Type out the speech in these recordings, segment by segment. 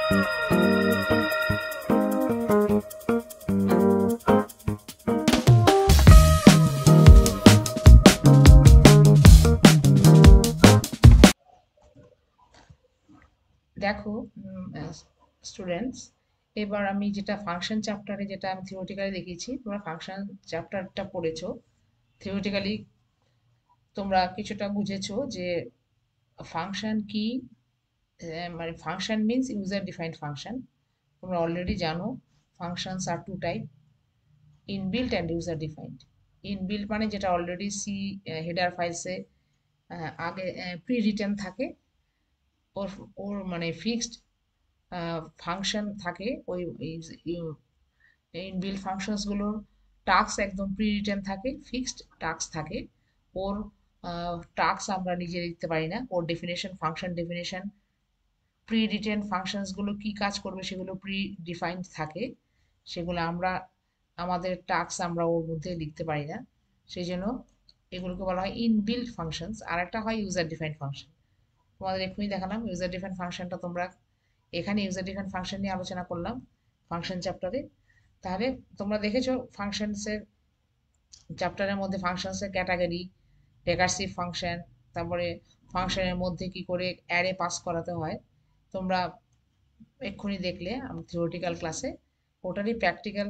দেখো স্টুডেন্টস, এবার আমি যেটা ফাংশন চ্যাপ্টারে যেটা আমি থিওরিটিক্যালি দেখিয়েছি, তোমরা ফাংশন চ্যাপ্টারটা পড়েছো। থিওরিটিক্যালি তোমরা কিছুটা বুঝেছো যে ফাংশন কি, মানে function means user defined function. তোমরা অলরেডি জানো functions are two type, inbuilt and user defined. Inbuilt মানে যেটা অলরেডি সি হেডার ফাইলসে আগে প্রি রিটেন থাকে, ওর ওর মানে ফিক্সড ফাংশন থাকে। ওই ইনবিল্ট ফাংশনস গুলোর টাস্ক একদম প্রি রিটেন থাকে, ফিক্সড টাস্ক থাকে। ওর টাস্ক আমরা নিজে লিখতে পারি না, ওর definition, function definition, pre written functions গুলো কি কাজ করবে সেগুলো প্রি ডিফাইন্ড থাকে। সেগুলো আমরা আমাদের টাস্ক আমরা ওর মধ্যে লিখতে পারি না, সেই জন্য এগুলোকে বলা হয় ইনবিল্ট ফাংশনস। আর একটা হয় ইউজার ডিফাইন্ড ফাংশন। তোমাদের এক্ষুনি দেখালাম ইউজার ডিফাইন্ড ফাংশনটা, তোমরা এখানে ইউজার ডিফাইন্ড ফাংশন নিয়ে আলোচনা করলাম ফাংশন চ্যাপ্টারে। তাহলে তোমরা দেখেছো ফাংশনসের চ্যাপ্টারের মধ্যে ফাংশনসের ক্যাটাগরি, রেকার্সিভ ফাংশন, তারপরে ফাংশনের মধ্যে কি করে অ্যারে পাস করাতে হয়, তোমরা এক্ষুনি দেখলে আমি থিওরিটিক্যাল ক্লাসে। ওটারই প্র্যাকটিক্যাল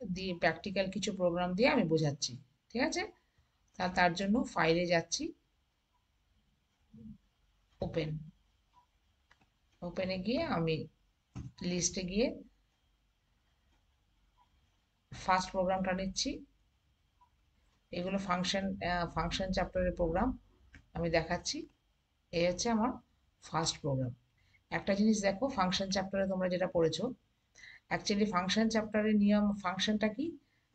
দিয়ে, প্র্যাকটিক্যাল কিছু প্রোগ্রাম দিয়ে আমি বোঝাচ্ছি। ঠিক আছে, তার জন্য ফাইলে যাচ্ছি, ওপেন, ওপেনে গিয়ে আমি লিস্টে গিয়ে ফার্স্ট প্রোগ্রামটা নিচ্ছি। এগুলো ফাংশন চ্যাপ্টারের প্রোগ্রাম আমি দেখাচ্ছি। এই হচ্ছে আমার ফার্স্ট প্রোগ্রাম। একটা জিনিস দেখো, ফাংশন চ্যাপ্টারে তোমরা যেটা পড়েছো, অ্যাকচুয়ালি ফাংশন চ্যাপ্টারের নিয়ম, ফাংশনটা কি,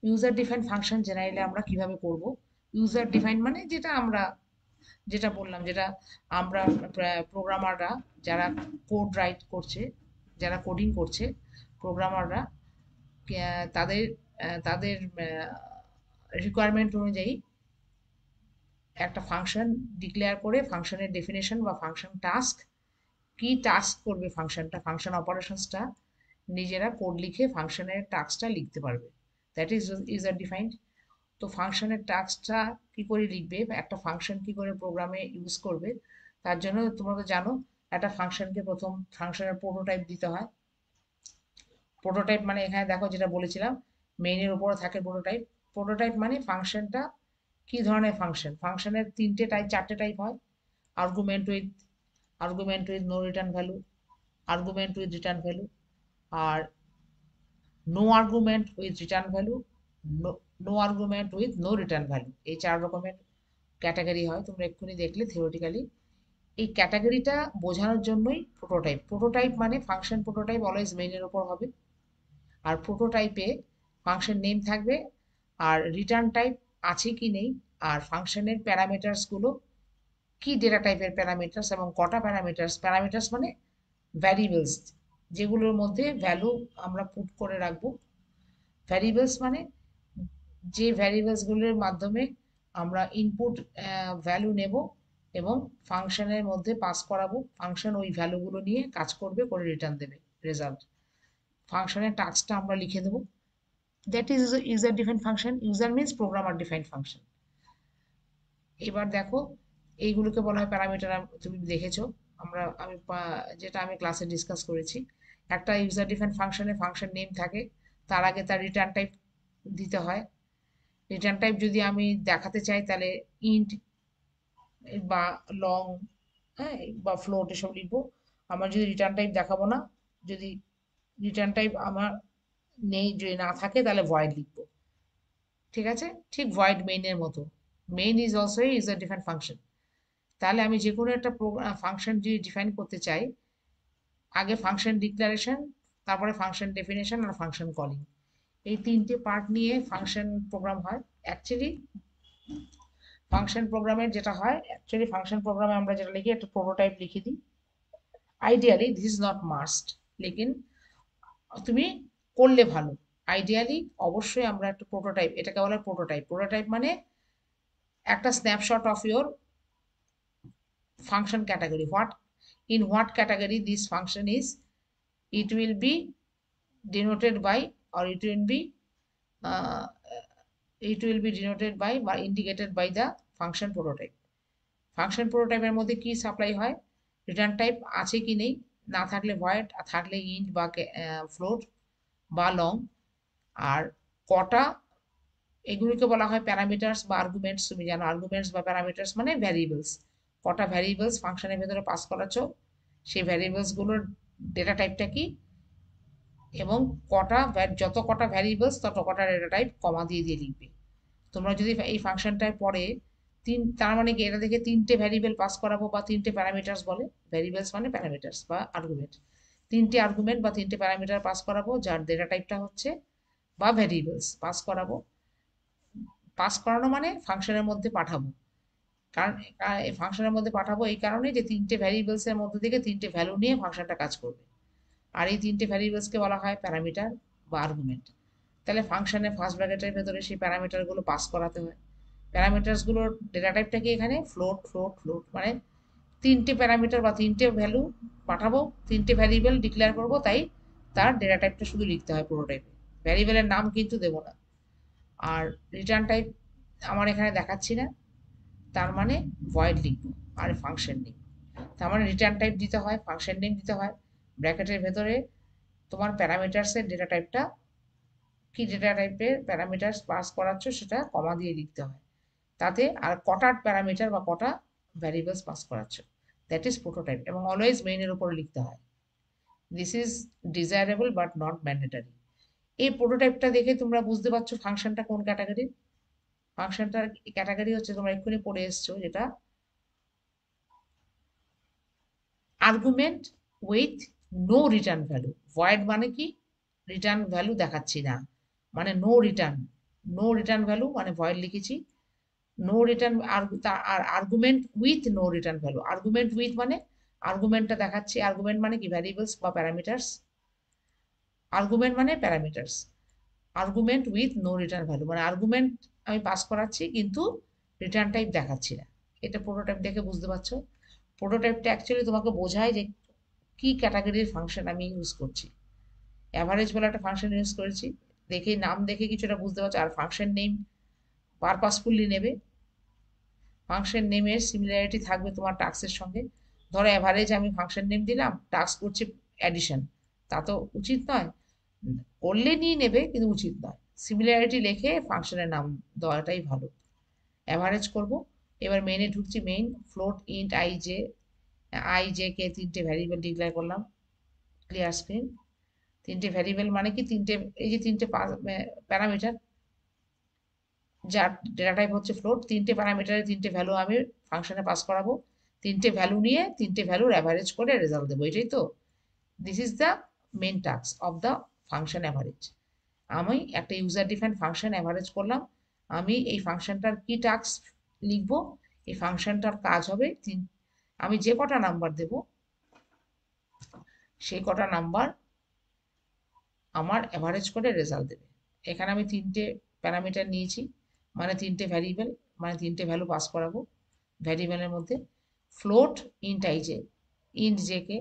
ইউজার ডিফাইন ফাংশন জেনারেলি আমরা কিভাবে করব। ইউজার ডিফাইন মানে যেটা আমরা যেটা বললাম, যেটা আমরা প্রোগ্রামাররা যারা কোড রাইট করছে, যারা কোডিং করছে, প্রোগ্রামাররা তাদের তাদের রিকোয়ারমেন্ট অনুযায়ী একটা ফাংশন ডিক্লেয়ার করে ফাংশনের ডেফিনেশন বা ফাংশন টাস্ক, কি টাস্ক করবে ফাংশনটা, ফাংশন অপারেশনসটা নিজেরা কোড লিখে ফাংশনের টাস্কটা লিখতে পারবে। That is user defined. তো ফাংশনের টাস্কটা কি করে লিখবে, বা একটা ফাংশন কি করে প্রোগ্রামে ইউজ করবে, তার জন্য তোমরা তো জানো একটা ফাংশনকে প্রথম ফাংশনের প্রোটোটাইপ দিতে হয়। প্রোটোটাইপ মানে এখানে দেখো যেটা বলেছিলাম, মেইনের উপরে থাকে প্রোটোটাইপ। প্রোটোটাইপ মানে ফাংশনটা কি ধরনের ফাংশন, ফাংশনের তিনটে টাইপ, চারটে টাইপ হয়। Argument with, argument with no return value, argument with return value, আর no argument with return value, no argument with no return value. এই চার রকমের ক্যাটাগরি হয়, তোমরা এক্ষুনি দেখলে থিওরিটিক্যালি। এই ক্যাটাগরিটা বোঝানোর জন্যই প্রোটোটাইপ। প্রোটোটাইপ মানে ফাংশন প্রোটোটাইপ অলওয়েজ মেইনের ওপর হবে, আর প্রোটোটাইপে ফাংশন নেম থাকবে, আর রিটার্ন টাইপ আছে কি নেই, আর ফাংশনের প্যারামিটার্সগুলো কি ডেটা টাইপের প্যারামিটার্স এবং কটা প্যারামিটার্স। প্যারামিটার্স মানে ভ্যারিয়েবলস, যেগুলোর মধ্যে ভ্যালু আমরা পুট করে রাখবো। ভ্যারিয়েবলস মানে যে ভ্যারিয়েবলসগুলোর মাধ্যমে আমরা ইনপুট ভ্যালু নেব এবং ফাংশনের মধ্যে পাস করাবো, ফাংশন ওই ভ্যালুগুলো নিয়ে কাজ করবে, করে রিটার্ন দেবে রেজাল্ট। ফাংশনের টাস্কটা আমরা লিখে দেবো। That is user defined function. User means programmer defined function. এবার দেখো, এইগুলোকে বলা হয় প্যারামিটার। তুমি দেখেছো, যেটা আমি ক্লাসে ডিসকাস করেছি, একটা ইউজার ডিফাইন্ড ফাংশনে ফাংশন নেম থাকে, তার আগে তার রিটার্ন টাইপ দিতে হয়। রিটার্ন টাইপ যদি আমি দেখাতে চাই তাহলে ইন্ট বা লং, হ্যাঁ, বা ফ্লোট এসব লিখবো। আমার যদি রিটার্ন টাইপ দেখাবো না, যদি রিটার্ন টাইপ আমার নেই, যদি না থাকে তাহলে ভয়েড লিখবো। ঠিক আছে, ঠিক ভয়েড মেইনের মতো। Main is also user defined function. তাহলে আমি যে কোনো একটা ফাংশন যদি ডিফাইন করতে চাই, আগে ফাংশন ডিক্লারেশন, তারপরে ফাংশন ডেফিনেশন আর ফাংশন কলিং, এই তিনটে পার্ট নিয়ে ফাংশন প্রোগ্রাম হয়। অ্যাকচুয়ালি ফাংশন প্রোগ্রামের যেটা হয়, অ্যাকচুয়ালি ফাংশন প্রোগ্রামে আমরা যেটা লিখি, একটা প্রোটোটাইপ লিখে দিই। Ideally this is not must, লেকিন তুমি করলে ভালো। আইডিয়ালি অবশ্যই আমরা একটা প্রোটোটাইপ, এটাকে বলা হয় প্রোটোটাইপ। প্রোটোটাইপ মানে একটা snapshot of your function category, what, in what category this function is it will be denoted by, or uh, it will be denoted by বা indicated by the function prototype. Function প্রোটোটাইপের মধ্যে কি supply হয়, return type আছে কি নেই, না থাকলে ভয়েড, আর থাকলে ইন্ট বা ফ্লোট বা লং, আর কটা, এগুলিকে বলা হয় প্যারামিটার্স বা আর্গুমেন্টস। তুমি জানো আর্গুমেন্টস বা প্যারামিটার্স মানে ভ্যারিয়েবলস, কটা ভ্যারিয়েবলস ফাংশনের ভেতরে পাস করাচ্ছ, সেই ভ্যারিয়েবলসগুলোর ডেটা টাইপটা কি, এবং কটা, যত কটা ভ্যারিয়েবলস তত কটা ডেটা টাইপ কমা দিয়ে দিয়ে লিখবে। তোমরা যদি এই ফাংশনটায় পরে তার মানে কি, এটা থেকে তিনটে ভ্যারিয়েবল পাস করাবো বা তিনটে প্যারামিটার্স বলে, ভ্যারিয়েবলস মানে প্যারামিটার্স বা আর্গুমেন্ট, তিনটে আর্গুমেন্ট বা তিনটে প্যারামিটার পাস করাবো, যার ডেটা টাইপটা হচ্ছে, বা ভ্যারিয়েবলস পাস করাবো। পাস করানো মানে ফাংশনের মধ্যে পাঠাবো, কারণ এই ফাংশনের মধ্যে পাঠাবো এই কারণে যে তিনটে ভ্যারিয়েবলস এর মধ্যে থেকে তিনটে ভ্যালু নিয়ে ফাংশনটা কাজ করবে, আর এই তিনটে ভ্যারিয়েবলসকে বলা হয় প্যারামিটার বা আর্গুমেন্ট। তাহলে ফাংশনে ফার্স্ট ব্র্যাকেটের ভেতরে সেই প্যারামিটারগুলো পাস করাতে হয়। প্যারামিটারসগুলোর ডেটা টাইপটা কি, এখানে ফ্লোট ফ্লোট ফ্লোট, মানে তিনটে প্যারামিটার বা তিনটে ভ্যালু পাঠাবো, তিনটে ভ্যারিয়েবল ডিক্লেয়ার করবো, তাই তার ডেটা টাইপটা শুধু লিখতে হয় পুরো টাইপে, ভ্যারিয়েবলের নাম কিন্তু দেবো না। আর রিটার্ন টাইপ আমার এখানে দেখাচ্ছি না, তার মানে ভয়েড লিখবো আর ফাংশন নেম। তার মানে রিটার্ন টাইপ দিতে হয়, ফাংশন নেম দিতে হয়, ব্র্যাকেটের ভেতরে তোমার প্যারামিটার্সের ডেটা টাইপটা কি, ডেটা টাইপের প্যারামিটার্স পাস করাচ্ছ সেটা কমা দিয়ে লিখতে হয়, তাতে আর কটা প্যারামিটার বা কটা ভ্যারিয়েবলস পাস করাচ্ছ, দ্যাট ইজ প্রোটোটাইপ, এবং অলওয়েজ মেইনের উপরে লিখতে হয়। This is desirable but not mandatory. এই প্রোটোটাইপটা দেখে তোমরা বুঝতে পারছো ফাংশনটা কোন ক্যাটাগরির। ফাংশনটার ক্যাটাগরি হচ্ছে, তোমরা এক্ষুনি পড়ে এসছো যেটা, argument with no return value. Void মানে কি, রিটার্ন ভ্যালু দেখাচ্ছি না, মানে no return, no return value মানে ভয়েড লিখেছি, নো রিটার্ন, আর argument with no return value, argument with মানে আর্গুমেন্টটা দেখাচ্ছি, আর্গুমেন্ট মানে কি ভ্যারিয়েবলস বা প্যারামিটার্স, আর্গুমেন্ট মানে parameters, argument with no return value মানে আর্গুমেন্ট আমি পাস করাচ্ছি কিন্তু রিটার্ন টাইপ দেখাচ্ছি না। এটা প্রোটোটাইপ দেখে বুঝতে পারছো। প্রোটোটাইপটা অ্যাকচুয়ালি তোমাকে বোঝায় যে কি ক্যাটাগরির ফাংশন আমি ইউজ করছি। অ্যাভারেজ বলে একটা ফাংশন ইউজ করেছি, দেখে নাম দেখে কিছুটা বুঝতে পারছো, আর ফাংশন নেম পারপাসফুলি নেবে, ফাংশন নেমের সিমিলারিটি থাকবে তোমার টাস্কের সঙ্গে। ধরো অ্যাভারেজ আমি ফাংশন নেম দিলাম, টাস্ক করছি অ্যাডিশন, তা তো উচিত নয়, করলে নিয়ে নেবে কিন্তু উচিত নয়, সিমিলারিটি লিখে ফাংশনের নাম দেওয়াটাই ভালো। অ্যাভারেজ করব, এবার মেইনে ঢুকছি, main float int I J K তিনটে ভ্যারিয়েবল ডিক্লেয়ার করলাম, ক্লিয়ার স্ক্রিন। তিনটে ভ্যারিয়েবল মানে কি, তিনটে, এই যে তিনটে প্যারামিটার, যার ডেটা টাইপ হচ্ছে ফ্লোট, তিনটে প্যারামিটারের তিনটে ভ্যালু আমি ফাংশনে পাস করাবো, তিনটে ভ্যালু নিয়ে তিনটে ভ্যালুর অ্যাভারেজ করে রেজাল্ট দেবো, এটাই তো। This is the main task of the function average. আমি একটা ইউজার ডিফাইন্ড ফাংশন অ্যাভারেজ করলাম, আমি এই ফাংশনটার কি টাস্ক লিখবো, এই ফাংশনটার কাজ হবে আমি যে কটা নাম্বার দেব সেই কটা নাম্বার আমার অ্যাভারেজ করে রেজাল্ট দেবে। এখানে আমি তিনটে প্যারামিটার নিয়েছি, মানে তিনটে ভ্যারিয়েবল, মানে তিনটে ভ্যালু পাস করাবো ভ্যারিয়েবলের মধ্যে, float int I J, int J K,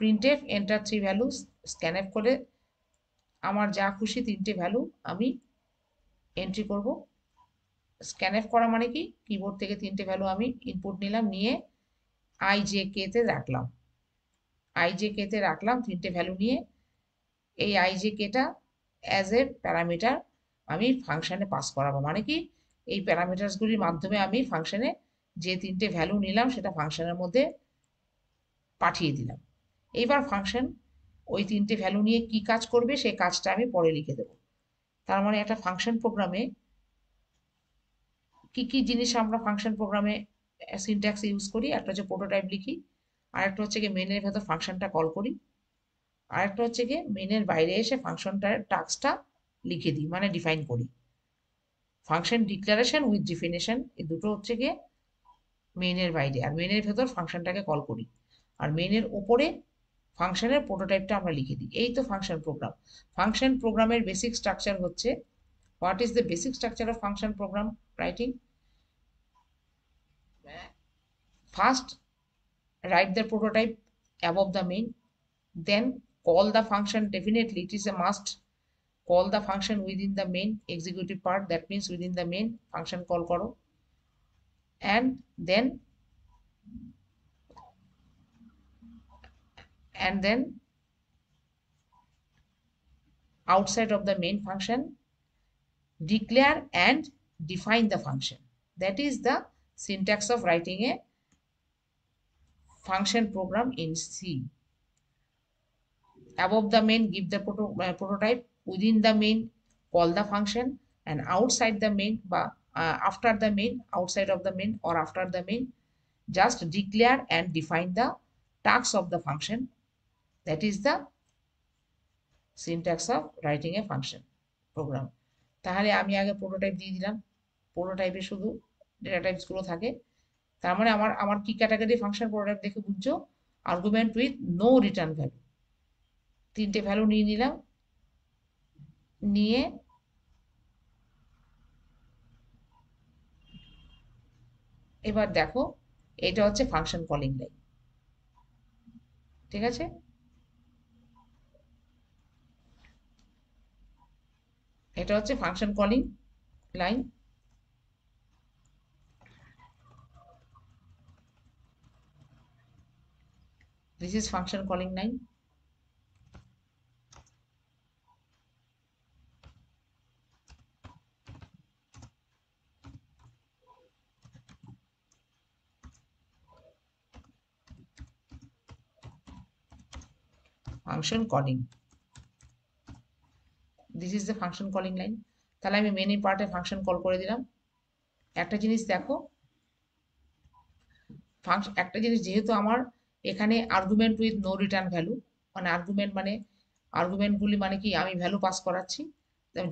printf enter three values, scanf করে আমার যা খুশি তিনটে ভ্যালু আমি এন্ট্রি করব। স্ক্যানএফ করা মানে কি, কিবোর্ড থেকে তিনটে ভ্যালু আমি ইনপুট নিলাম, নিয়ে আই জে কে তে রাখলাম, আই জে কে তে রাখলাম তিনটে ভ্যালু নিয়ে, এই আই জে কেটা অ্যাজ এ প্যারামিটার আমি ফাংশনে পাস করাবো, মানে কি এই প্যারামিটারসগুলির মাধ্যমে আমি ফাংশনে যে তিনটে ভ্যালু নিলাম সেটা ফাংশনের মধ্যে পাঠিয়ে দিলাম। এইবার ফাংশন ওই তিনটে ভ্যালু নিয়ে কি কাজ করবে সেই কাজটা আমি পরে লিখে দেবো। তার মানে একটা ফাংশন প্রোগ্রামে কি কি জিনিস আমরা ফাংশন প্রোগ্রামে সিনট্যাক্স ইউজ করি, একটা হচ্ছে প্রোটোটাইপ লিখি, আর একটা হচ্ছে কি মেনের ভেতর ফাংশনটা কল করি, আর একটা হচ্ছে কি মেনের বাইরে এসে ফাংশনটার টাস্কটা লিখে দিই মানে ডিফাইন করি। ফাংশন ডিক্লারেশন উইথ ডিফিনেশন এই দুটো হচ্ছে গিয়ে মেইনের বাইরে, আর মেইনের ভেতর ফাংশনটাকে কল করি, আর মেইনের ওপরে ফাংশনের প্রোটোটাইপটা আমরা লিখে দিই, এই তো ফাংশন প্রোগ্রাম। ফাংশন প্রোগ্রামের বেসিক স্ট্রাকচার হচ্ছে, what is the basic structure of function program writing? First write the prototype above the main, then call the function, definitely it is a must. Call the function within the main executive part, that means within the main function call koro, and then outside of the main function declare and define the function. That is the syntax of writing a function program in C. Above the main give the prototype, within the main call the function, and outside the main after the main, outside of the main or after the main just declare and define the tasks of the function. That is the syntax of writing a function program. তাহলে আমি আগে prototype দিয়ে দিলাম, প্রোটোটাইপে শুধু data types গুলো থাকে। তার মানে আমার আমার কি ক্যাটাগরি ফাংশন প্রোটোটাইপ দেখে বুঝছো? Argument with no return value, তিনটে ভ্যালু নিয়ে নিলাম, নিয়ে এবার দেখো এটা হচ্ছে ফাংশন কলিং লাইন। ঠিক আছে, এটা হচ্ছে function calling line. This is function calling line. Function calling. This is the function calling line. তাহলে আমি মেন পার্টে ফাংশন কল করে দিলাম। একটা জিনিস দেখো, একটা জিনিস, যেহেতু আমার এখানে argument with no return value, মানে আর্গুমেন্টগুলি মানে কি, আমি ভ্যালু পাস করাচ্ছি।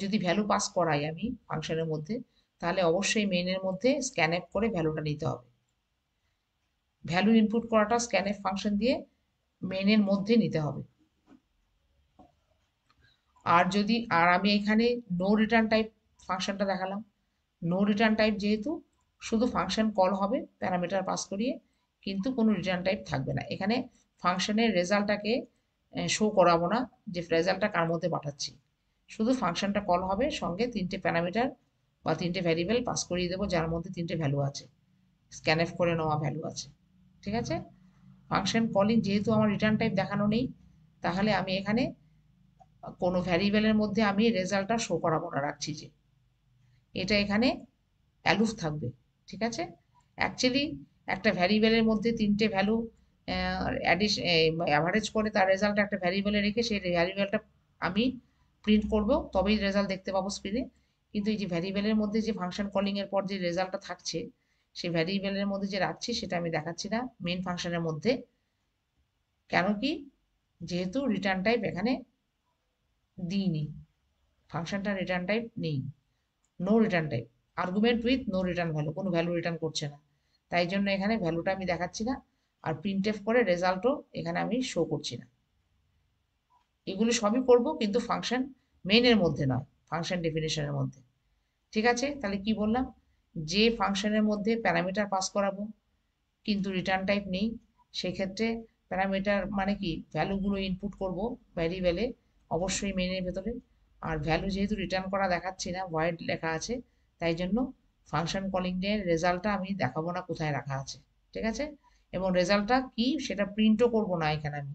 যদি ভ্যালু পাস করাই আমি ফাংশনের মধ্যে, তাহলে অবশ্যই মেইনের মধ্যে স্ক্যানএফ করে ভ্যালুটা নিতে হবে। ভ্যালু ইনপুট করাটা স্ক্যানএফ ফাংশন দিয়ে মেইনের মধ্যে নিতে হবে। আর যদি আমি এখানে নো রিটার্ন টাইপ ফাংশনটা দেখালাম, নো রিটার্ন টাইপ যেহেতু শুধু ফাংশন কল হবে প্যারামিটার পাস করিয়ে, কিন্তু কোনো রিটার্ন টাইপ থাকবে না। এখানে ফাংশনের রেজাল্টটাকে শো করাবো না যে রেজাল্টটা কার মধ্যে পাঠাচ্ছি, শুধু ফাংশনটা কল হবে, সঙ্গে তিনটে প্যারামিটার বা তিনটে ভ্যারিয়েবল পাস করিয়ে দেবো যার মধ্যে তিনটে ভ্যালু আছে, স্ক্যানএফ করে নেওয়া ভ্যালু আছে। ঠিক আছে, ফাংশন কলিং যেহেতু আমার রিটার্ন টাইপ দেখানো নেই, তাহলে আমি এখানে কোনো ভ্যারিয়েবলের মধ্যে আমি রেজাল্টটা শো করাবো না, রাখছি যে এটা এখানে অ্যালুফ থাকবে। ঠিক আছে, অ্যাকচুয়ালি একটা ভ্যারিয়েবলের মধ্যে তিনটে ভ্যালু অ্যাভারেজ করে তার রেজাল্ট একটা ভ্যারিয়েবলে রেখে সেই ভ্যারিয়েবলটা আমি প্রিন্ট করব, তবেই রেজাল্ট দেখতে পাবো স্ক্রিনে। কিন্তু এই যে ভ্যারিয়েবলের মধ্যে যে ফাংশন কলিং এর পর যে রেজাল্টটা থাকছে, সেই ভ্যারিয়েবলের মধ্যে যে রাখছি সেটা আমি দেখাচ্ছি না মেন ফাংশনের মধ্যে। কেন কি, যেহেতু রিটার্ন টাইপ এখানে দিইনি, ফাংশনটা রিটার্ন টাইপ নেই, no return type, argument with no return value, কোনো ভ্যালু রিটার্ন করছে না, তাই জন্য এখানে ভ্যালুটা আমি দেখাচ্ছি না, আর প্রিন্টএফ করে রেজাল্টও এখানে আমি শো করছি না। এগুলো সবই করব কিন্তু ফাংশন মেইনের মধ্যে নয়, ফাংশন ডেফিনেশনের মধ্যে। ঠিক আছে, তাহলে কি বললাম, যে ফাংশনের মধ্যে প্যারামিটার পাস করাবো কিন্তু রিটার্ন টাইপ নেই, সেক্ষেত্রে প্যারামিটার মানে কি, ভ্যালুগুলো ইনপুট করব ভ্যারিয়েবলে, অবশ্যই মেইনের ভেতরে। আর ভ্যালু যেহেতু রিটার্ন করা দেখাচ্ছি না, ভয়েড লেখা আছে, তাই জন্য ফাংশন কলিং এর রেজাল্টটা আমি দেখাবো না কোথায় রাখা আছে। ঠিক আছে, এবং রেজাল্টটা কি সেটা প্রিন্টও করব না এখানে, আমি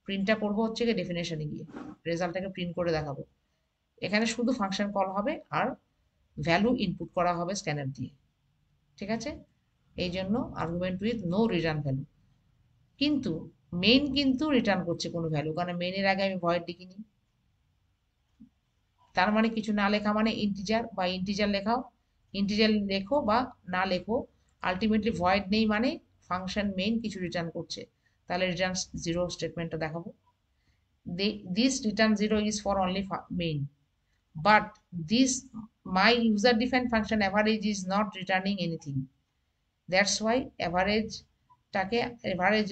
প্রিন্টটা করব হচ্ছে গিয়ে ডেফিনেশনে গিয়ে রেজাল্টটাকে প্রিন্ট করে দেখাবো। এখানে শুধু ফাংশন কল হবে আর ভ্যালু ইনপুট করা হবে স্ক্যানার দিয়ে। ঠিক আছে, এই জন্য argument with no return value. কিন্তু মেইন কিন্তু রিটার্ন করছে কোনো ভ্যালু, কারণ মেইনের আগে আমি ভয়েড লিখিনি। তার মানে কিছু না লেখা মানে ইন্টিজার, বা ইন্টিজার লেখাও, ইন্টিজার লেখো বা না লেখো, আলটিমেটলি ভয়েড নেই মানে ফাংশন মেইন কিছু রিটার্ন করছে। তাহলে রিটার্ন জিরো স্টেটমেন্টটা দেখাবো। This return zero is for only main, but this my user defined function average is not returning anything. That's why average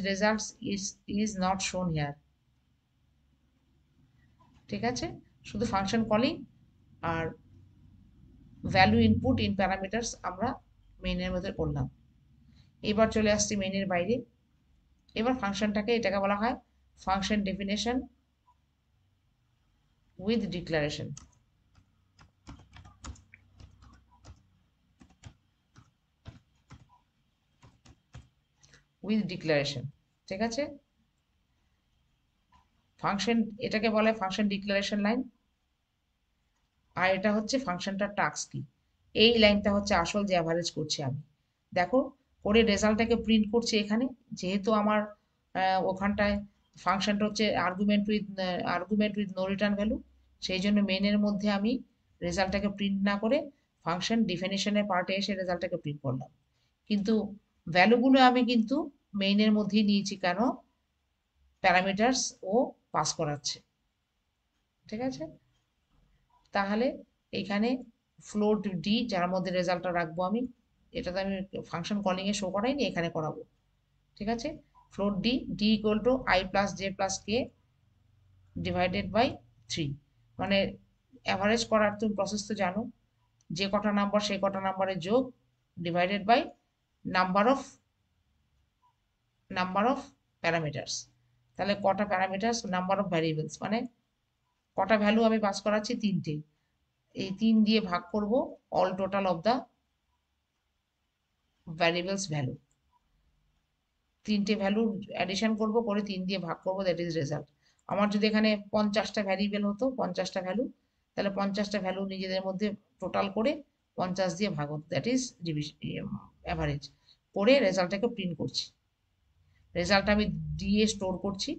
results is not shown here. ঠিক আছে, শুধু function calling আর value input in parameters আমরা মেইনের মধ্যে করলাম। এবার চলে আসছি মেইনের বাইরে। এবার ফাংশনটাকে, এটাকে বলা হয় ফাংশন ডেফিনেশন with declaration, ঠিক আছে। ফাংশন, এটাকে বলে ফাংশন ডিক্লারেশন লাইন, আর এটা হচ্ছে ফাংশনটার টাস্ক কি। এই লাইনটা হচ্ছে আসল যে অ্যাভারেজ করছি আমি। দেখো, করে রেজাল্টটাকে প্রিন্ট করছি এখানে। যেহেতু আমার ওখানটায় ফাংশনটা হচ্ছে argument with no return value, সেই জন্য মেনের মধ্যে আমি রেজাল্টটাকে প্রিন্ট না করে ফাংশন ডিফিনিশনের পার্টে এসে রেজাল্টটাকে প্রিন্ট করলাম। কিন্তু ভ্যালুগুলো আমি কিন্তু মেইনের মধ্যেই নিয়েছি, কেন? প্যারামিটার্স ও পাস করাচ্ছে, ঠিক আছে। তাহলে এখানে ফ্লোট ডি, যার মধ্যে রেজাল্টটা রাখবো আমি, এটাতে আমি ফাংশন কলিং এ শো করাইনি, এখানে করাবো, ঠিক আছে। Float d, d equal to i plus j plus k divided by 3। মানে অ্যাভারেজ করার তুমি প্রসেস তো জানো, যে কটা নাম্বার সেই কটা নাম্বারের যোগ divided by number of parameters. তাহলে কটা প্যারামিটার্স, নাম্বার অফ ভ্যারিয়েবলস, মানে কটা ভ্যালু আমি পাস করাচ্ছি, 3টে। এই 3 দিয়ে ভাগ করব all total of the variables value. 3টে ভ্যালু অ্যাডিশন করব, করে 3 দিয়ে ভাগ করব, দ্যাট ইজ রেজাল্ট। আমার যদি এখানে 50টা ভ্যারিয়েবল হতো, 50টা ভ্যালু, তাহলে 50টা ভ্যালু নিজেদের মধ্যে টোটাল করে 50 দিয়ে ভাগ হতো, দ্যাট ইজ অ্যাভারেজ। করে রেজাল্টটাকে প্রিন্ট করছি। রেজাল্ট আমি ডিএ স্টোর করছি,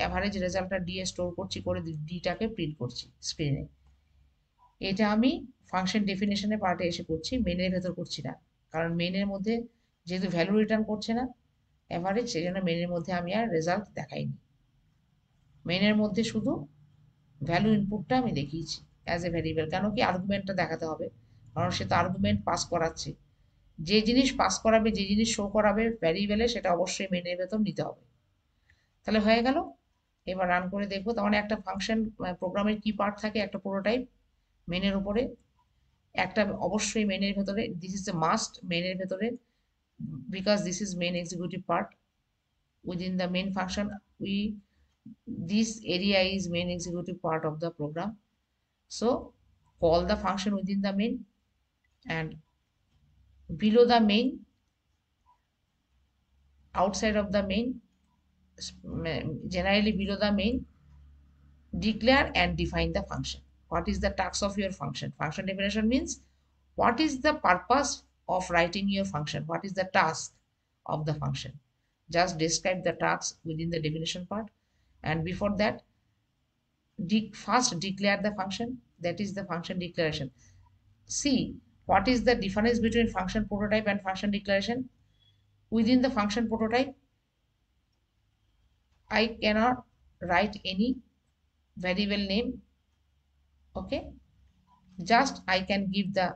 অ্যাভারেজ রেজাল্টটা ডিএ স্টোর করছি, করে ডিটাকে প্রিন্ট করছি স্ক্রিনে। এটা আমি ফাংশন ডেফিনেশনের পার্টে এসে করছি, মেনের ভেতর করছি না, কারণ মেনের মধ্যে যেহেতু ভ্যালু রিটার্ন করছে না অ্যাভারেজ, সেই জন্য মেনের মধ্যে আমি আর রেজাল্ট দেখাইনি। মেনের মধ্যে শুধু ভ্যালু ইনপুটটা আমি দেখিয়েছি অ্যাজ এ ভ্যারিয়েবল, কেন কি আর্গুমেন্টটা দেখাতে হবে, কারণ সে তো আর্গুমেন্ট পাস করাচ্ছে। যে জিনিস পাস করাবে, যে জিনিস শো করাবে ভ্যারিয়েবলে, সেটা অবশ্যই মেনের ভেতর নিতে হবে। তাহলে হয়ে গেল। এবার রান করে দেখবো। তার মানে একটা ফাংশন প্রোগ্রামের কি পার্ট থাকে, একটা প্রোটোটাইপ মেনের উপরে, একটা অবশ্যই মেনের ভেতরে, দিস ইজ এ মাস্ট মেনের ভেতরে, because this is main executive part within the main function. We, this area is main executive part of the program, so call the function within the main, and below the main, outside of the main, generally below the main, declare and define the function. What is the task of your function? Function definition means what is the purpose of writing your function, what is the task of the function. Just describe the task within the definition part, and before that, first declare the function, that is the function declaration. See, what is the difference between function prototype and function declaration? Within the function prototype, I cannot write any variable name, okay. Just I can give the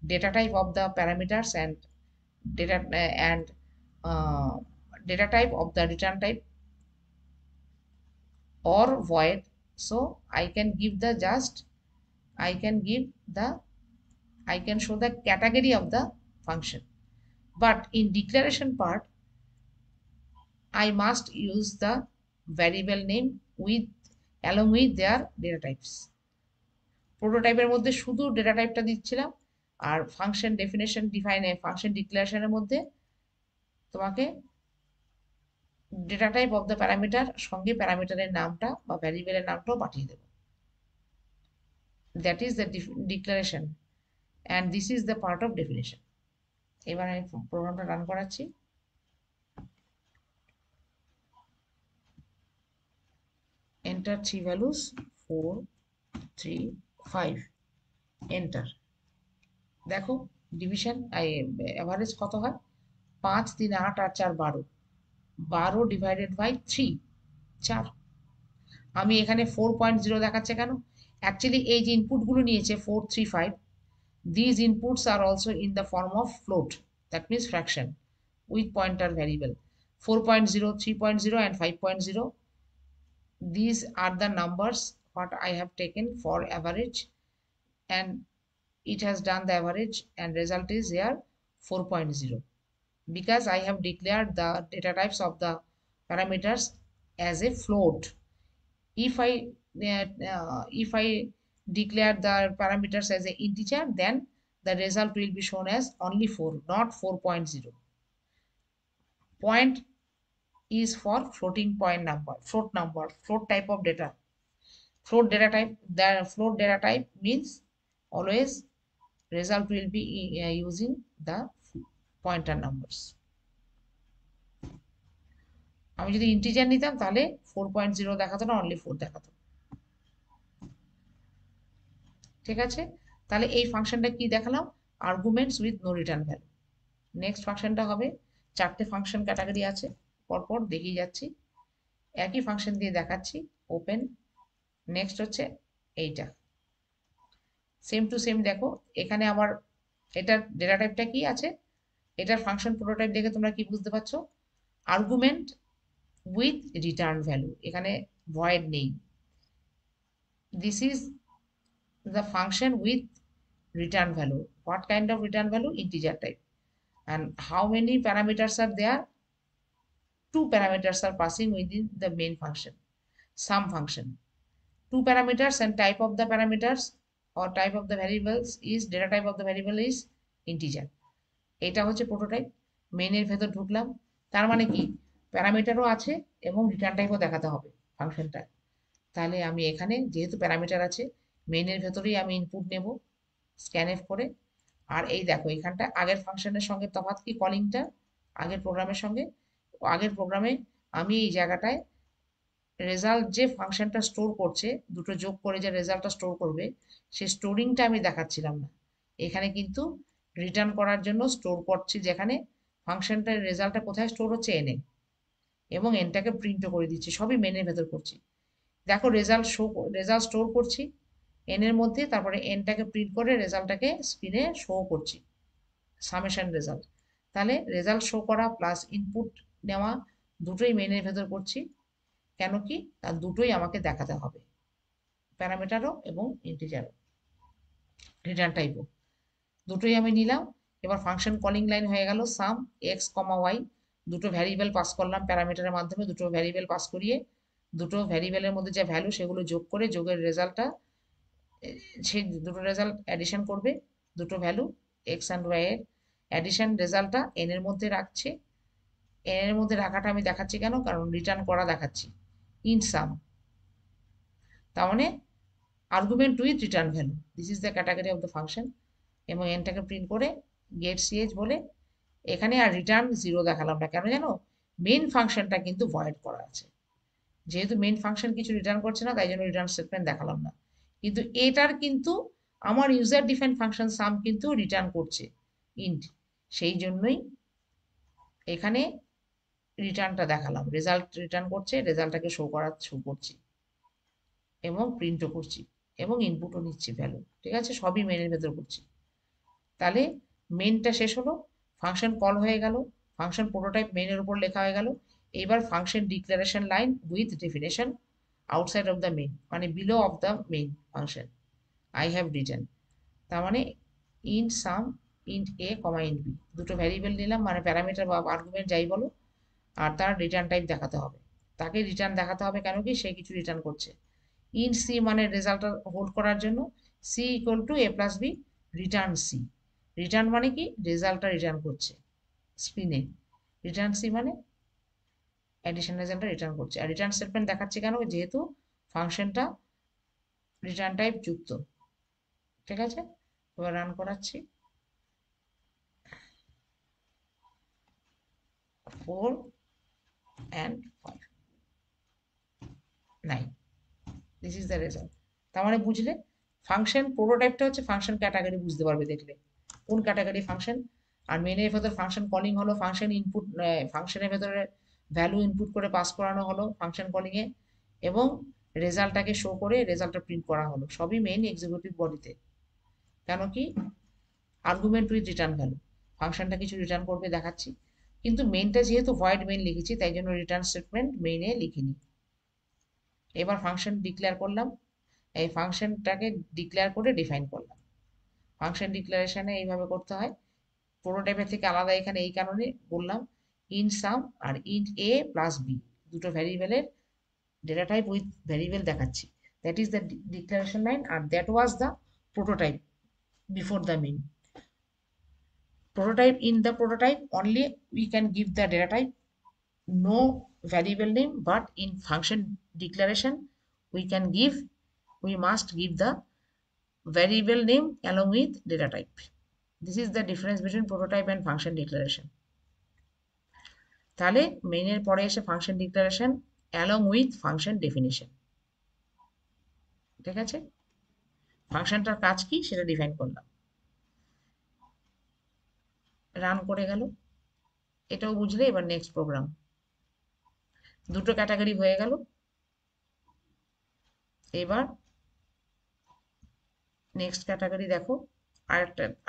data type of the parameters and uh, data type of the return type or void. So I can give the just I can give the I can show the category of the function. But in declaration part, I must use the variable name with along with their data types. প্রোটোটাইপের মধ্যে শুধু data টাইপটা দিচ্ছিলাম, আর function definition ডিফাইনে function ডিক্লারেশনের মধ্যে তোমাকে data type of the parameter সঙ্গে প্যারামিটারের নামটা বা ভ্যারিয়েবলের নামটাও পাঠিয়ে দেবো। That is the declaration and this is the part of definition. এবার আমি প্রোগ্রামটা রান করাচ্ছি। enter 3 values 4 3 5, enter. দেখো ডিভিশন এভারেজ কত হয়, 5 3 8 আর 4 12, 12 ডিভাইডেড বাই 3, 4। আমি এখানে 4.0 দেখাচ্ছে কেন, অ্যাকচুয়ালি এই যে ইনপুটগুলো নিয়েছে 4 3 5, these inputs are also in the form of float, that means fraction with pointer variable 4.0 3.0 and 5.0. These are the numbers what I have taken for average, and it has done the average, and result is here 4.0, because I have declared the data types of the parameters as a float. If I if I declare the parameters as an integer, then the result will be shown as only 4, not 4.0. Point is for floating point number, float type of data. Float data type, the float data type means always result will be using the pointer numbers. আমি যদি integer নিতাম তাহলে 4.0 দেখাতো না, only 4 দেখাতো। ঠিক আছে, তাহলে এই ফাংশনটা কি দেখালাম, arguments with no return value. Next ফাংশনটা হবে, চারটে ফাংশন ক্যাটাগরি আছে, পরপর দেখিয়ে যাচ্ছি, একই ফাংশন দিয়ে দেখাচ্ছি। ওপেন, নেক্সট হচ্ছে এইটা, সেম টু সেম। দেখো এখানে আমার এটার ডেটা টাইপটা কি আছে, এটার ফাংশন প্রোটোটাইপ দেখে তোমরা কি বুঝতে পারছো, আর্গুমেন্ট উইথ রিটার্ন ভ্যালু, এখানে ভয়েড নেই। This is the function with return value. What kind of return value? Integer type. And how many parameters are there? 2 parameters are passing within the main function, sum function. 2 parameters and type of the parameters or type of the variables is, data type of the variable is integer. এটা হচ্ছে prototype. মেইনের ভেতর ঢুকলাম, তার মানে কি প্যারামিটারও আছে এবং return টাইপও দেখাতে হবে ফাংশনটা। তাহলে আমি এখানে যেহেতু প্যারামিটার আছে, মেইনের ভেতরেই আমি ইনপুট নেব স্ক্যানএফ করে। আর এই দেখো এখানটা আগের ফাংশনের সঙ্গে তফাৎ কি, কলিংটা আগের প্রোগ্রামের সঙ্গে, আগের প্রোগ্রামে আমি এই জায়গাটায় রেজাল্ট যে ফাংশনটা স্টোর করছে, দুটো যোগ করে যে রেজাল্টটা স্টোর করবে, সেই স্টোরিংটা আমি দেখাচ্ছিলাম না। এখানে কিন্তু রিটার্ন করার জন্য স্টোর করছি, যেখানে ফাংশনটার রেজাল্টটা কোথায় স্টোর হচ্ছে, এনে, এবং এনটাকে প্রিন্টও করে দিচ্ছি, সবই মেনের ভেতর করছি। দেখো রেজাল্ট স্টোর করছি এন এর মধ্যে, তারপরে এনটাকে প্রিন্ট করে রেজাল্টটাকে স্ক্রিনে শো করছি, সামেশন রেজাল্ট। তাহলে রেজাল্ট শো করা প্লাস ইনপুট নেওয়া দুটোই মেনের ভেতর করছি। কেন কি, তার দুটোই আমাকে দেখাতে হবে, প্যারামিটারও এবং ইন্টিজারও, রিটার্ন টাইপও, দুটোই আমি নিলাম। এবার ফাংশন কলিং লাইন হয়ে গেল, সাম এক্স কমা ওয়াই, দুটো ভ্যারিয়েবল পাস করলাম প্যারামিটারের মাধ্যমে, দুটো ভ্যারিয়েবল পাস করিয়ে দুটো ভ্যারিয়েবলের মধ্যে যে ভ্যালু সেগুলো যোগ করে যোগের রেজাল্টটা, সেই দুটো রেজাল্ট অ্যাডিশন করবে, দুটো ভ্যালু এক্স অ্যান্ড ওয়াই এর অ্যাডিশন রেজাল্টটা এন এর মধ্যে রাখছে। এন এর মধ্যে রাখাটা আমি দেখাচ্ছি কেন, কারণ রিটার্ন করা দেখাচ্ছি, ইন সাম, তার মানে argument with return value, this is the category of the function. এবং এনটাকে প্রিন্ট করে গেট সিএইচ বলে, এখানে আর রিটার্ন 0 দেখালাম না, কেন জানো, মেইন ফাংশনটা কিন্তু ভয়েড করা আছে, যেহেতু মেইন ফাংশন কিছু রিটার্ন করছে না, তাই জন্য রিটার্ন স্টেটমেন্ট দেখালাম না। কিন্তু এটার কিন্তু আমার ইউজার ডিফাইন্ড ফাংশন সাম কিন্তু রিটার্ন করছে ইন্ট, সেই জন্যই এখানে রিটার্নটা দেখালাম, রেজাল্ট রিটার্ন করছে, রেজাল্টটাকে শো করছি এবং প্রিন্টও করছি এবং ইনপুটও নিচ্ছি ভ্যালু। ঠিক আছে, সবই মেনের ভেতর করছি। তাহলে মেনটা শেষ হলো, ফাংশন কল হয়ে গেল, ফাংশন প্রোটোটাইপ মেনের উপর লেখা হয়ে গেল। এবার function declaration line with definition outside of the main, মানে below of the main function I have written. তার মানে int sum, int a comma int b, দুটো ভ্যারিয়েবল নিলাম, মানে প্যারামিটার বা আর্গুমেন্ট যাই বলো, আর তার রিটার্ন টাইপ দেখাতে হবে, তাকে রিটার্ন দেখাতে হবে, কেন কি সে কিছু রিটার্ন করছে। ইন্ট সি মানে রেজাল্টটা হোল্ড করার জন্য, c equal to a plus b, return c, return মানে কি রেজাল্টটা রিটার্ন করছে স্ক্রিনে, রিটার্ন সি মানে অ্যাডিশন রেজাল্টটা রিটার্ন করছে। আর রিটার্ন স্টেটমেন্ট দেখাচ্ছে কেন, যেহেতু ফাংশনটা রিটার্ন টাইপ যুক্ত। ঠিক আছে, এবার রান করাচ্ছি, 4 and 5, 9, this is the result. তার মানে বুঝলে ফাংশন প্রোটোটাইপটা হচ্ছে ফাংশন ক্যাটাগরি, বুঝতে পারবে দেখলে কোন ক্যাটাগরি ফাংশন। আর মেনের ভেতর ফাংশন কলিং হলো, ফাংশন ইনপুট, ফাংশনের ভেতরে ভ্যালু ইনপুট করে পাস করানো হলো ফাংশন কলিংয়ে, এবং রেজাল্টটাকে শো করে রেজাল্টটা প্রিন্ট করা হলো, সবই মেইন এক্সিকিউটিভ বডিতে। কেন কি, আর্গুমেন্ট উইথ রিটার্ন ভ্যালু, ফাংশনটা কিছু রিটার্ন করবে দেখাচ্ছি, কিন্তু মেইনটা যেহেতু ভয়েড মেইন লিখেছি, তাই জন্য রিটার্ন স্টেটমেন্ট মেইনে লিখিনি। এবার ফাংশন ডিক্লেয়ার করলাম, এই ফাংশনটাকে ডিক্লেয়ার করে ডিফাইন করলাম। ফাংশন ডিক্লারেশনে এইভাবে করতে হয়, প্রোটোটাইপের থেকে আলাদা এখানে এই কারণে বললাম, ইন্ট সাম আর ইন্ট এ প্লাস বি, দুটো ভ্যারিয়েবলের ডেটা টাইপ উইথ ভ্যারিয়েবল দেখাচ্ছি। that is the declaration line, and that was the prototype before the main. Prototype, in the prototype only we can give the data type, no variable name, but in function declaration we must give the variable name along with data type. This is the difference between prototype and function declaration. তাহলে মেইনের পরে এসে function declaration along with function definition. ঠিক আছে, ফাংশনটার কাজ কি সেটা define করলাম, run করে গেল, এটাও বুঝলে। এবার নেক্সট প্রোগ্রাম, দুটো ক্যাটাগরি হয়ে গেল। এবার নেক্সট ক্যাটাগরি দেখো,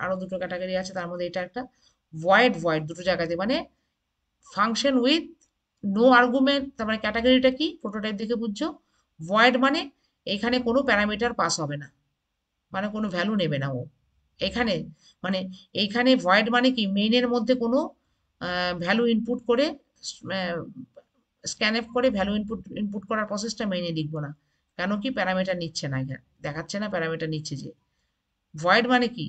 আরো দুটো ক্যাটাগরি আছে, তার মধ্যে এটা একটা ভয়েড, দুটো জায়গাতে, মানে ফাংশন উইথ নো আর্গুমেন্ট। তার মানে ক্যাটাগরিটা কি, প্রোটোটাইপ দেখে বুঝছো। ভয়েড মানে এখানে কোনো প্যারামিটার পাস হবে না, মানে কোনো ভ্যালু নেবে না ও এখানে। মানে এইখানে ভয়েড মানে কি, মেইনের মধ্যে কোনো ভ্যালু ইনপুট করে স্ক্যানএফ করে ভ্যালু ইনপুট করার প্রসেসটা মেইনে লিখবো না। কেন কি, প্যারামিটার নিচ্ছে না, এখানে দেখাচ্ছে না প্যারামিটার নিচ্ছে যে। ভয়েড মানে কি,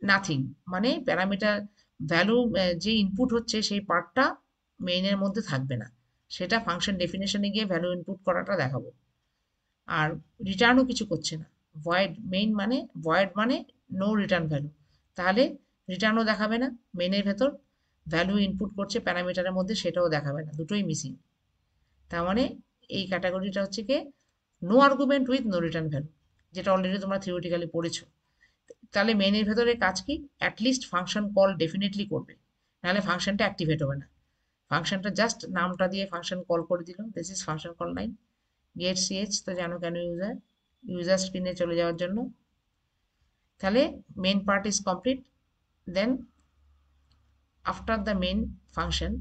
নাথিং, মানে প্যারামিটার ভ্যালু যে ইনপুট হচ্ছে সেই পার্টটা মেইনের মধ্যে থাকবে না, সেটা ফাংশন ডেফিনেশনে গিয়ে ভ্যালু ইনপুট করাটা দেখাবো। আর রিটার্নও কিছু করছে না, ভয়েড মানে নো রিটার্ন ভ্যালু, তাহলে রিটার্নও দেখাবে না, মেনের ভেতর ভ্যালু ইনপুট করছে প্যারামিটারের মধ্যে সেটাও দেখাবে না, দুটোই মিসিং। তার মানে এই ক্যাটাগরিটা হচ্ছে কি no argument with no return value, যেটা অলরেডি তোমরা থিওরিটিক্যালি পড়েছো। তাহলে মেনের ভেতরে কাজ কি, অ্যাটলিস্ট ফাংশন কল ডেফিনেটলি করবে, নাহলে ফাংশনটা অ্যাক্টিভেট হবে না। ফাংশনটা জাস্ট নামটা দিয়ে ফাংশন কল করে দিল, this is function call line. গেট সিএচ তো জানো কেন, ইউজার স্ক্রিনে চলে যাওয়ার জন্য। তাহলে main part is complete. Then after the main function,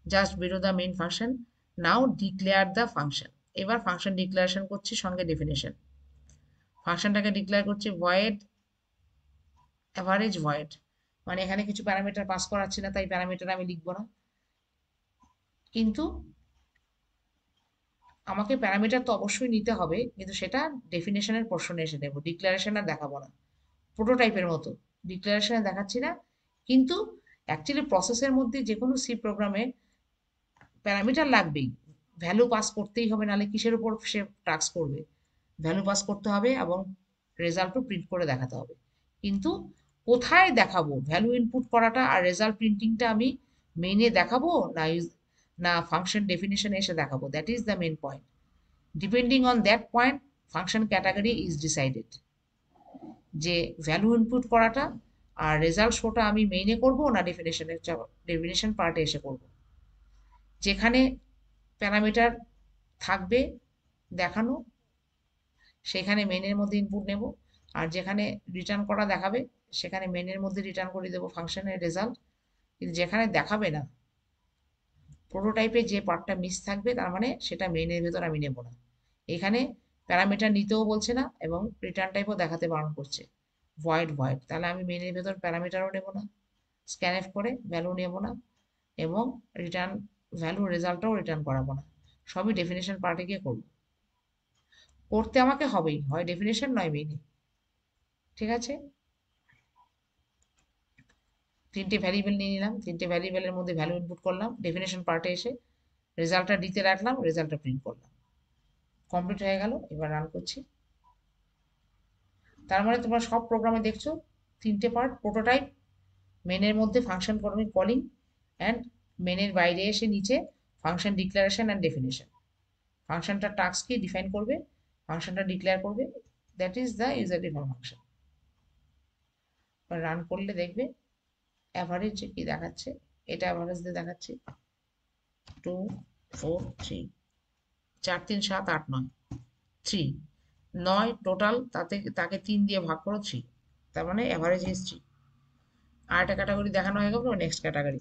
just below the main function, now declare the function. এবার ফাংশন ডিক্লারেশন করছি সঙ্গে ডেফিনেশন। ফাংশনটাকে ডিক্লেয়ার করছি ভয়েড অ্যাভারেজ ভয়েড, মানে এখানে কিছু প্যারামিটার পাস করাচ্ছি না, তাই প্যারামিটার আমি লিখবো না, কিন্তু আমাকে প্যারামিটার তো অবশ্যই নিতে হবে, কিন্তু সেটা ডেফিনেশনের পোর্শনে এসে দেবো, ডিক্লারেশন আর দেখাবো না। প্রোটোটাইপের মতো ডিক্লারেশনে দেখাচ্ছি না, কিন্তু অ্যাকচুয়ালি প্রসেসের মধ্যে যে কোনো সি প্রোগ্রামে প্যারামিটার লাগবেই, ভ্যালু পাস করতেই হবে, নাহলে কিসের উপর সে টাস্ক করবে। ভ্যালু পাস করতে হবে এবং রেজাল্টও প্রিন্ট করে দেখাতে হবে, কিন্তু কোথায় দেখাবো ভ্যালু ইনপুট করাটা আর রেজাল্ট প্রিন্টিংটা, আমি মেইনে দেখাবো না ফাংশন ডেফিনেশনে এসে দেখাবো, that is the main point. Depending on that point function category is decided, যে ভ্যালু ইনপুট করাটা আর রেজাল্ট শোটা আমি মেইনে করব না ডেফিনেশন পার্টে এসে করব। যেখানে প্যারামিটার থাকবে দেখানো সেখানে মেনের মধ্যে ইনপুট নেব, আর যেখানে রিটার্ন করা দেখাবে সেখানে মেনের মধ্যে রিটার্ন করে দেবো ফাংশনের রেজাল্ট। কিন্তু যেখানে দেখাবে না, প্রোটোটাইপে যে পার্টটা মিস থাকবে, তার মানে সেটা মেনের ভেতর আমি নেব না। এখানে প্যারামিটার নিতেও বলছে না এবং রিটার্ন টাইপও দেখাতে বারণ করছে, ভয়েড, তাহলে আমি মেনের ভেতর প্যারামিটারও নেব না, স্ক্যানএফ করে ভ্যালু নেব না, এবং রিটার্ন ভ্যালু রেজাল্টটাও রিটার্ন করাবো না, সবই ডেফিনেশন পার্টে গিয়ে করবো। করতে আমাকে হবেই, হয় ডেফিনেশন নয় মেনে। ঠিক আছে, তিনটে ভ্যারিয়েবল নিয়ে নিলাম, তিনটে ভ্যারিয়েবলের মধ্যে ভ্যালু ইনপুট করলাম, ডেফিনেশন পার্টে এসে রেজাল্টটা দিতে রাখলাম, রেজাল্টটা প্রিন্ট করলাম, কমপ্লিট হয়ে গেল। এবার রান করছি। তার মানে তোমরা সব প্রোগ্রামে দেখছো তিনটে পার্ট, প্রোটোটাইপ, মেনের মধ্যে ফাংশন কলিং, অ্যান্ড মেনের বাইরে এসে নিচে ফাংশন ডিক্লারেশন অ্যান্ড ডেফিনেশন। ফাংশনটা টাস্ক কি ডিফাইন করবে, ফাংশনটা ডিক্লেয়ার করবে, that is the user define function. Run করলে দেখবে অ্যাভারেজ কি দেখাচ্ছে, এটা অ্যাভারেজ দিয়ে দেখাচ্ছে 2 4 3, 4 3 7 8 9, 3 9 টোটাল, তাকে 3 দিয়ে ভাগ করো 3, তার মানে অ্যাভারেজ ইজ 3। আর একটা ক্যাটাগরি দেখানো হয়ে গেল, নেক্সট ক্যাটাগরি।